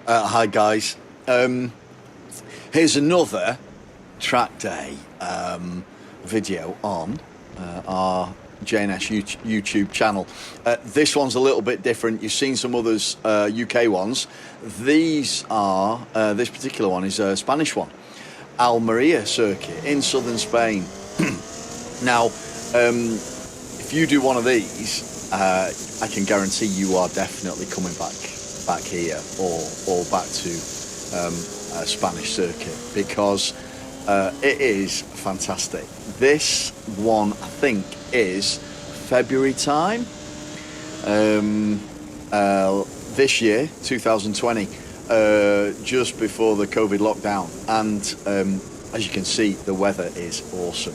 Hi guys. Here's another track day video on our J&S YouTube channel. This one's a little bit different. You've seen some others, UK ones. These are, this particular one is a Spanish one. Almeria circuit in southern Spain. Now, if you do one of these, I can guarantee you are definitely coming back here or back to a Spanish circuit, because it is fantastic. This one, I think, is February time this year, 2020, just before the COVID lockdown, and as you can see, the weather is awesome.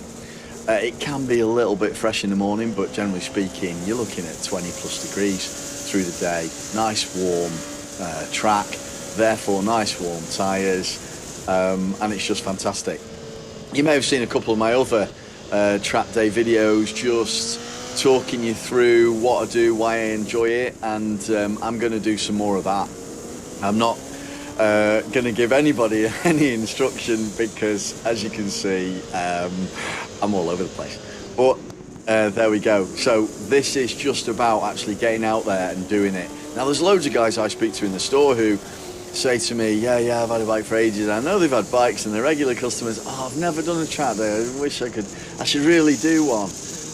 It can be a little bit fresh in the morning, but generally speaking, you're looking at 20 plus degrees through the day. Nice warm track, therefore nice warm tyres, and it's just fantastic. You may have seen a couple of my other track day videos just talking you through what I do, why I enjoy it, and I'm going to do some more of that. I'm not going to give anybody any instruction because, as you can see, I'm all over the place. But there we go. So this is just about actually getting out there and doing it. Now, there's loads of guys I speak to in the store who say to me, yeah, I've had a bike for ages. I know they've had bikes and they're regular customers. I've never done a track day. I wish I could. I should really do one.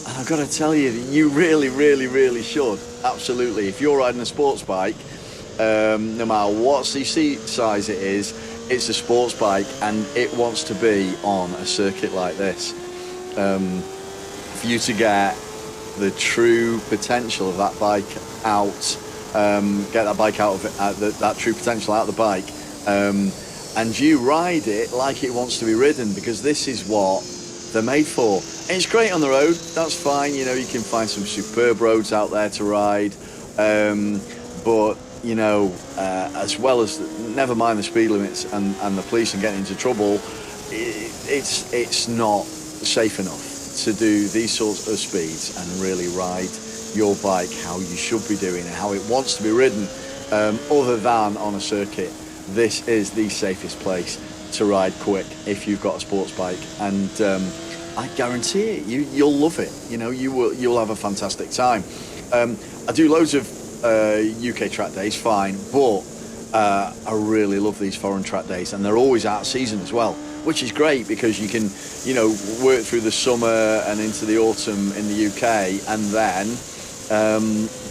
And I've got to tell you that you really should. Absolutely. If you're riding a sports bike, no matter what CC size it is, it's a sports bike and it wants to be on a circuit like this. For you to get the true potential of that bike out, get that bike out of it, that true potential out of the bike, and you ride it like it wants to be ridden, because this is what they're made for. And it's great on the road, that's fine, you know, you can find some superb roads out there to ride, but you know, as well as never mind the speed limits and the police and getting into trouble, it's not safe enough to do these sorts of speeds and really ride your bike how you should be doing it, how it wants to be ridden, other than on a circuit. This is the safest place to ride quick if you've got a sports bike, and I guarantee it, you'll love it. You know, you'll have a fantastic time. I do loads of UK track days, fine, but I really love these foreign track days, and they're always out of season as well, which is great because you can, you know, work through the summer and into the autumn in the UK, and then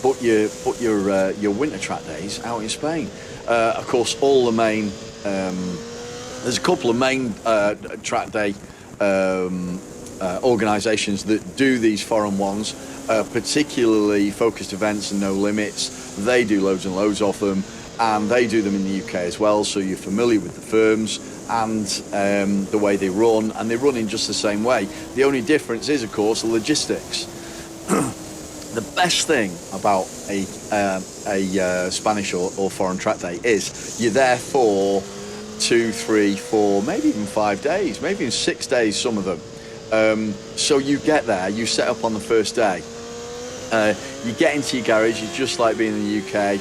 book your winter track days out in Spain. Of course, all the main there's a couple of main track day organisations that do these foreign ones, particularly focused events and no limits. They do loads and loads of them, and they do them in the UK as well, so you're familiar with the firms and the way they run, and they run in just the same way. The only difference is, of course, the logistics. The best thing about a Spanish or foreign track day is you're there for 2, 3, 4, maybe even 5 days, maybe even 6 days, some of them. So you get there, you set up on the first day, you get into your garage, you're just like being in the UK,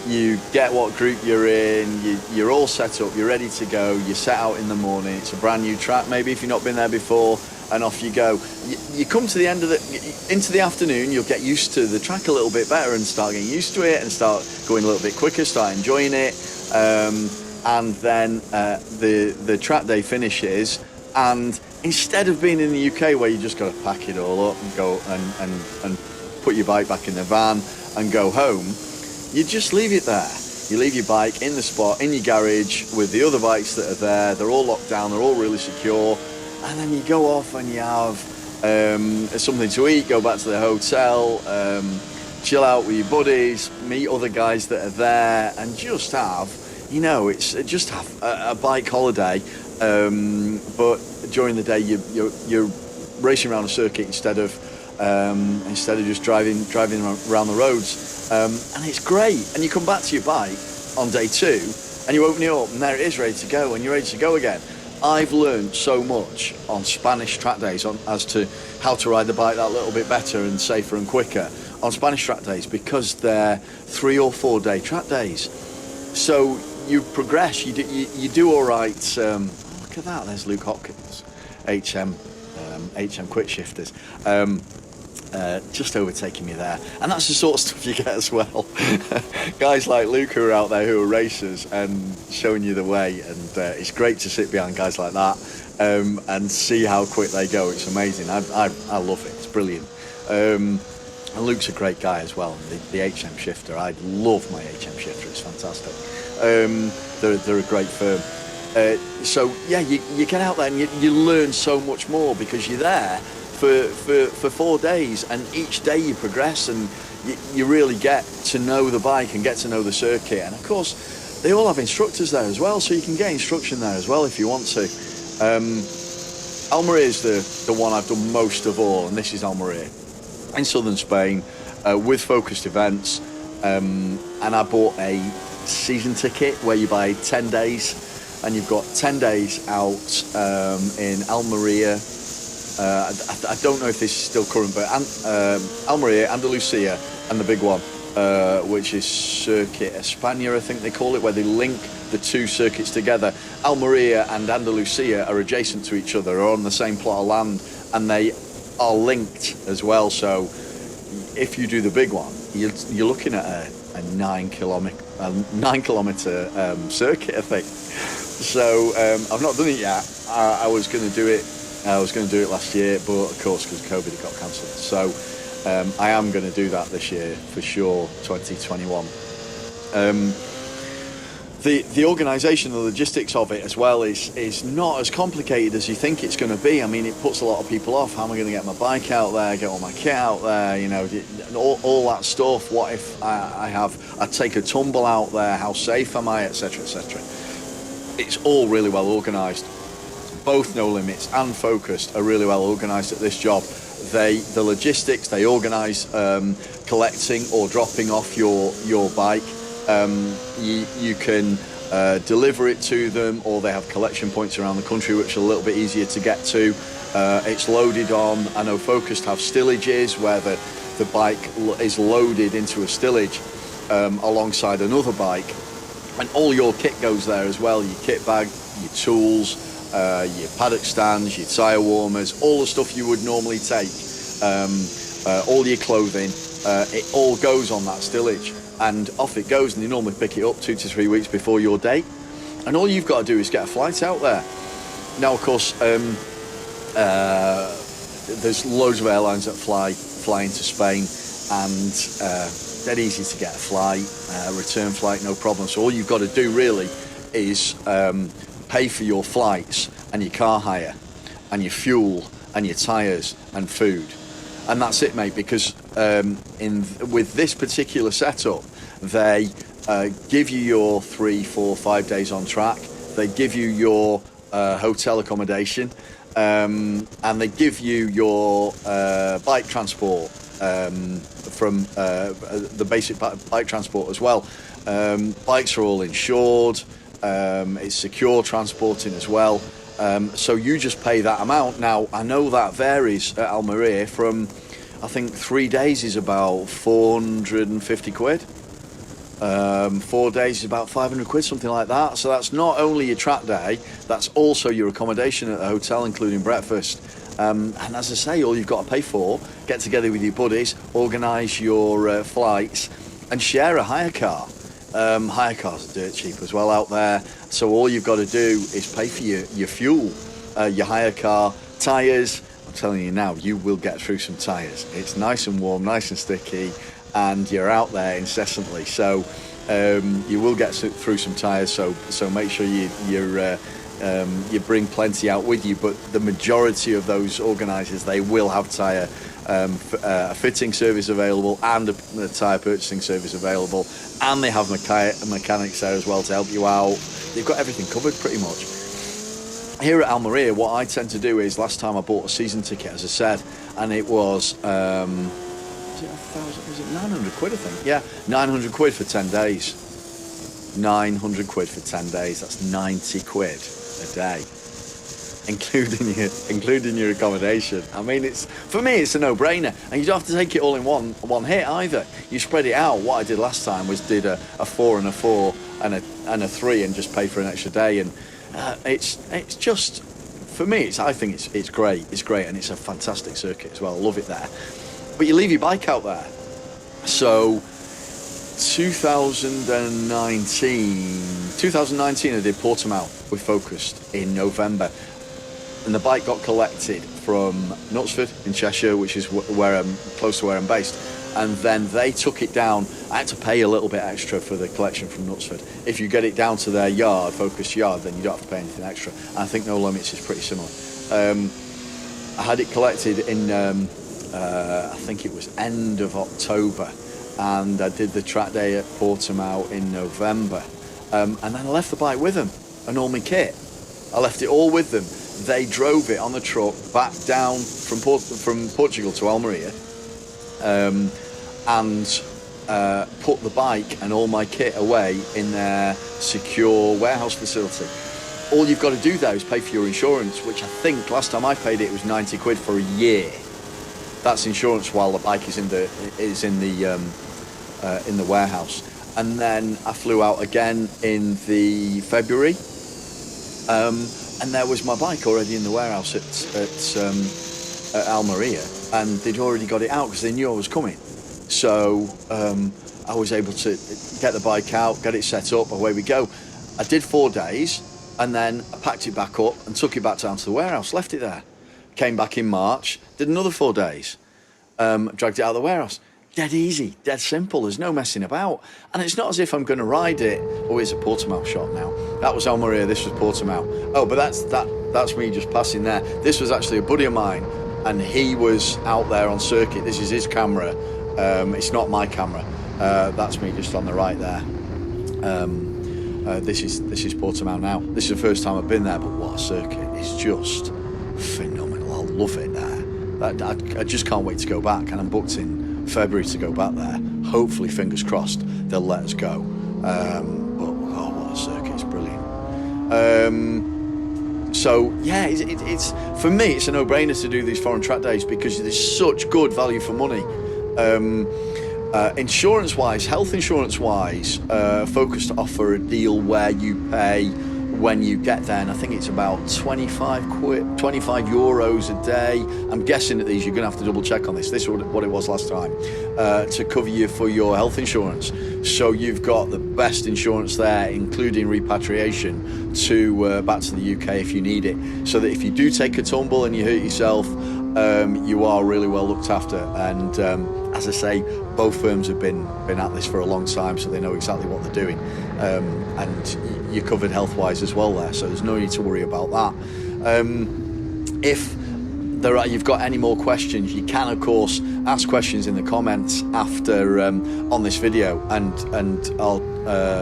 you get what group you're in, you're all set up, you're ready to go, you set out in the morning, it's a brand new track, maybe if you've not been there before, and off you go. You come to the end of into the afternoon, you'll get used to the track a little bit better and start getting used to it and start going a little bit quicker, start enjoying it, and then the track day finishes, and instead of being in the UK where you just got to pack it all up and go and put your bike back in the van and go home, you just leave it there. You leave your bike in the spot, in your garage, with the other bikes that are there. They're all locked down, they're all really secure. And then you go off and you have something to eat, go back to the hotel, chill out with your buddies, meet other guys that are there, and just have, you know, it's just have a bike holiday. But during the day, you're racing around a circuit instead of just driving around the roads, and it's great. And you come back to your bike on day 2, and you open it up, and there it is, ready to go, and you're ready to go again. I've learned so much on Spanish track days as to how to ride the bike that little bit better and safer and quicker on Spanish track days, because they're 3 or 4 day track days. So you progress, you do all right. Look at that, there's Luke Hopkins, HM Quick Shifters. Just overtaking me there, and that's the sort of stuff you get as well. Guys like Luke who are out there who are racers and showing you the way, and it's great to sit behind guys like that and see how quick they go. It's amazing. I love it. It's brilliant. And Luke's a great guy as well. The HM Shifter, I love my HM Shifter. It's fantastic. They're a great firm. So yeah, you get out there and you learn so much more because you're there for 4 days, and each day you progress and you really get to know the bike and get to know the circuit. And of course they all have instructors there as well, so you can get instruction there as well if you want to. Almeria is the one I've done most of all, and this is Almeria in southern Spain with focused events, and I bought a season ticket where you buy 10 days and you've got 10 days out in Almeria. I don't know if this is still current, but Almeria, Andalusia, and the big one, which is Circuit España, I think they call it, where they link the two circuits together. Almeria and Andalusia are adjacent to each other, are on the same plot of land, and they are linked as well. So if you do the big one, you're looking at a 9 kilometer circuit, I think. So I've not done it yet. I was going to do it. I was going to do it last year, but of course, because of COVID, it got cancelled. So I am going to do that this year for sure, 2021. The organisation, the logistics of it as well is not as complicated as you think it's going to be. I mean, it puts a lot of people off. How am I going to get my bike out there, get all my kit out there, you know, all that stuff. What if I take a tumble out there? How safe am I, etc., etc. It's all really well organised. Both No Limits and Focused are really well organised at this job. The logistics, they organise collecting or dropping off your bike. You can deliver it to them, or they have collection points around the country which are a little bit easier to get to. It's loaded on, I know Focused have stillages where the bike is loaded into a stillage alongside another bike, and all your kit goes there as well, your kit bag, your tools, your paddock stands, your tyre warmers, all the stuff you would normally take, all your clothing, it all goes on that stillage, and off it goes, and you normally pick it up 2 to 3 weeks before your date, and all you've got to do is get a flight out there. Now of course there's loads of airlines that fly into Spain, and dead easy to get a flight, return flight, no problem. So all you've got to do really is pay for your flights and your car hire and your fuel and your tyres and food, and that's it, mate. Because with this particular setup, they give you your 3, 4, 5 days on track. They give you your hotel accommodation, and they give you your bike transport from the basic bike transport as well. Bikes are all insured. It's secure transporting as well. So you just pay that amount. Now, I know that varies at Almeria from, I think 3 days is about 450 quid. 4 days is about 500 quid, something like that. So that's not only your track day, that's also your accommodation at the hotel, including breakfast. And as I say, all you've got to pay for, get together with your buddies, organise your flights, and share a hire car. Hire cars are dirt cheap as well out there, so all you've got to do is pay for your fuel, your hire car, tyres. I'm telling you now, you will get through some tyres. It's nice and warm, nice and sticky, and you're out there incessantly, so you will get through some tyres, so make sure you bring plenty out with you. But the majority of those organisers, they will have tyre a fitting service available and a tyre purchasing service available, and they have mechanics there as well to help you out. They've got everything covered pretty much. Here at Almeria, what I tend to do is, last time I bought a season ticket, as I said, and it was was it 900 quid, I think? Yeah, 900 quid for 10 days. 900 quid for 10 days, that's 90 quid a day. including your accommodation. I mean, for me it's a no-brainer, and you don't have to take it all in one hit either. You spread it out. What I did last time was did a 4 and a 4 and a 3 and just pay for an extra day, and it's just, for me, I think it's great. It's great, and it's a fantastic circuit as well. I love it there. But you leave your bike out there. So 2019 I did Portimao with Focused in November, and the bike got collected from Knutsford in Cheshire, which is where I'm close to where I'm based, and then they took it down. I had to pay a little bit extra for the collection from Knutsford. If you get it down to their yard, Focused yard, then you don't have to pay anything extra. And I think No Limits is pretty similar. I had it collected in I think it was end of October, and I did the track day at Portimao in November, and then I left the bike with them and all my kit. I left it all with them. They drove it on the truck back down from Portugal to Almeria, and put the bike and all my kit away in their secure warehouse facility. All you've got to do there is pay for your insurance, which I think last time I paid it was 90 quid for a year. That's insurance while the bike is in the warehouse. And then I flew out again in the February, and there was my bike already in the warehouse at Almeria, and they'd already got it out because they knew I was coming. So I was able to get the bike out, get it set up, away we go. I did 4 days, and then I packed it back up and took it back down to the warehouse, left it there. Came back in March, did another 4 days, dragged it out of the warehouse. Dead easy, dead simple, there's no messing about. And it's not as if I'm going to ride it. Oh, it's a Portimao shot now. That was Almeria, this was Portimao. Oh, but that's me just passing there. This was actually a buddy of mine, and he was out there on circuit. This is his camera, it's not my camera. That's me just on the right there. This is Portimao now. This is the first time I've been there, but what a circuit. It's just phenomenal. I love it there. I just can't wait to go back, and I'm booked in February to go back there. Hopefully, fingers crossed, they'll let us go. But oh, what a circuit. It's brilliant. So yeah, it's for me, it's a no-brainer to do these foreign track days because there's such good value for money. Insurance-wise, health insurance-wise, Focus to offer a deal where you pay when you get there, and I think it's about 25 euros a day. I'm guessing at these, you're going to have to double check on this. This is what it was last time, to cover you for your health insurance. So you've got the best insurance there, including repatriation to back to the UK if you need it. So that if you do take a tumble and you hurt yourself, you are really well looked after. And as I say, both firms have been at this for a long time, so they know exactly what they're doing. And you're covered health-wise as well there, so there's no need to worry about that. If you've got any more questions, you can of course ask questions in the comments after on this video, and I'll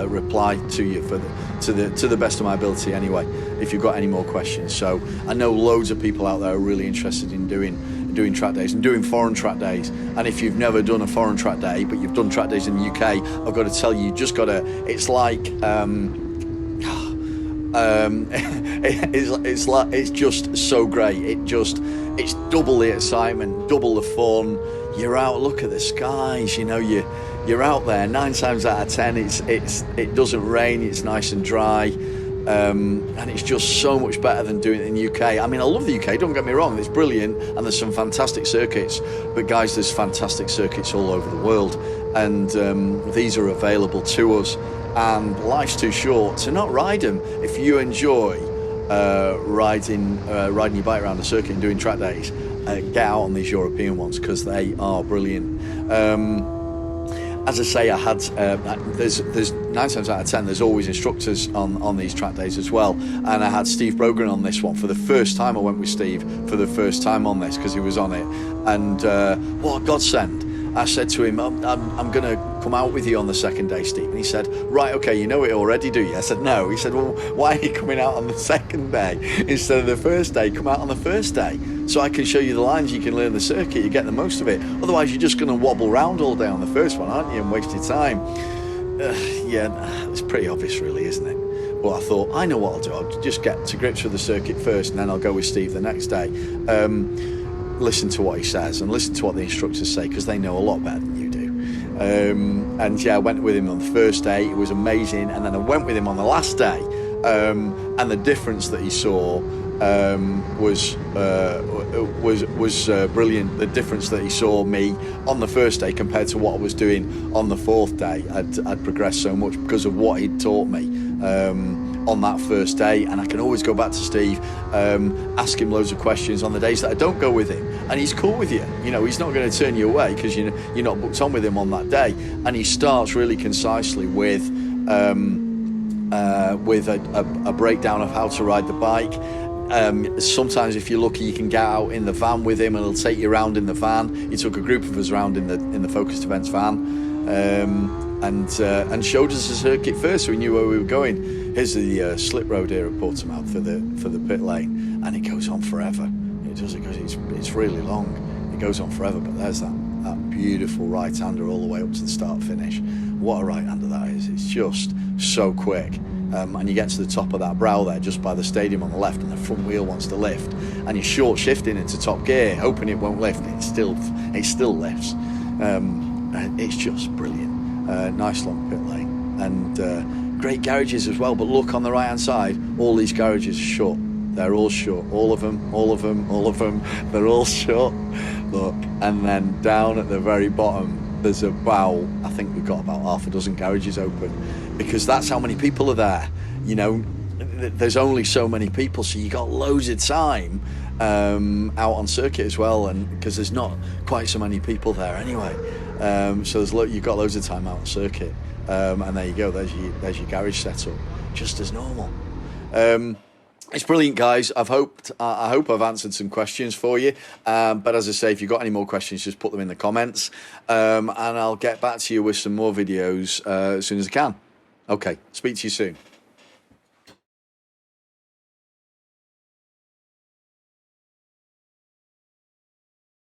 reply to you to the best of my ability anyway, if you've got any more questions. So I know loads of people out there are really interested in doing track days and doing foreign track days. And if you've never done a foreign track day but you've done track days in the UK, I've got to tell you, just gotta, it's like it's just so great. It's double the excitement, double the fun. You're out, look at the skies, you know, you're out there 9 times out of 10 it doesn't rain, it's nice and dry. And it's just so much better than doing it in the UK. I mean, I love the UK, don't get me wrong, it's brilliant and there's some fantastic circuits, but guys, there's fantastic circuits all over the world, and these are available to us, and life's too short to not ride them. If you enjoy riding your bike around the circuit and doing track days, get out on these European ones because they are brilliant. As I say, I had there's 9 times out of 10 there's always instructors on these track days as well, and I had Steve Brogan on this one for the first time. I went with Steve for the first time on this because he was on it, and what a godsend. I said to him, I'm going to come out with you on the second day, Steve. And he said, right, okay, you know it already, do you? I said, no. He said, well, why are you coming out on the second day instead of the first day? Come out on the first day so I can show you the lines, you can learn the circuit, you get the most of it. Otherwise, you're just going to wobble around all day on the first one, aren't you, and waste your time. Yeah, it's pretty obvious, really, isn't it? But I thought, I know what I'll do. I'll just get to grips with the circuit first, and then I'll go with Steve the next day. Listen to what he says and listen to what the instructors say, because they know a lot better than you do. And yeah, I went with him on the first day. It was amazing. And then I went with him on the last day, and the difference that he saw was brilliant. The difference that he saw me on the first day compared to what I was doing on the fourth day, I'd progressed so much because of what he'd taught me on that first day. And I can always go back to Steve, ask him loads of questions on the days that I don't go with him, and he's cool with you. You know, he's not going to turn you away because you're not booked on with him on that day. And he starts really concisely with a breakdown of how to ride the bike. Sometimes if you're lucky, you can get out in the van with him and he'll take you around in the van. He took a group of us around in the Focused Events van, and showed us the circuit first, so we knew where we were going. Here's the slip road here at Portimao for the pit lane, and it goes on forever. It does, it goes, it's really long. It goes on forever, but there's that beautiful right-hander all the way up to the start finish. What a right-hander that is. It's just so quick. And you get to the top of that brow there, just by the stadium on the left, and the front wheel wants to lift, and you're short shifting into top gear, hoping it won't lift. It still lifts. It's just brilliant. Nice long pit lane, and great garages as well. But look on the right hand side, all these garages are shut. They're all shut. All of them. They're all shut. Look, and then down at the very bottom, there's about, I think we've got about half a dozen garages open, because that's how many people are there. You know, there's only so many people, so you got loads of time out on circuit as well, and because there's not quite so many people there anyway. So you've got loads of time out on circuit, and there you go. There's your garage setup, just as normal. It's brilliant, guys. I hope I've answered some questions for you. But as I say, if you've got any more questions, just put them in the comments, and I'll get back to you with some more videos as soon as I can. Okay, speak to you soon.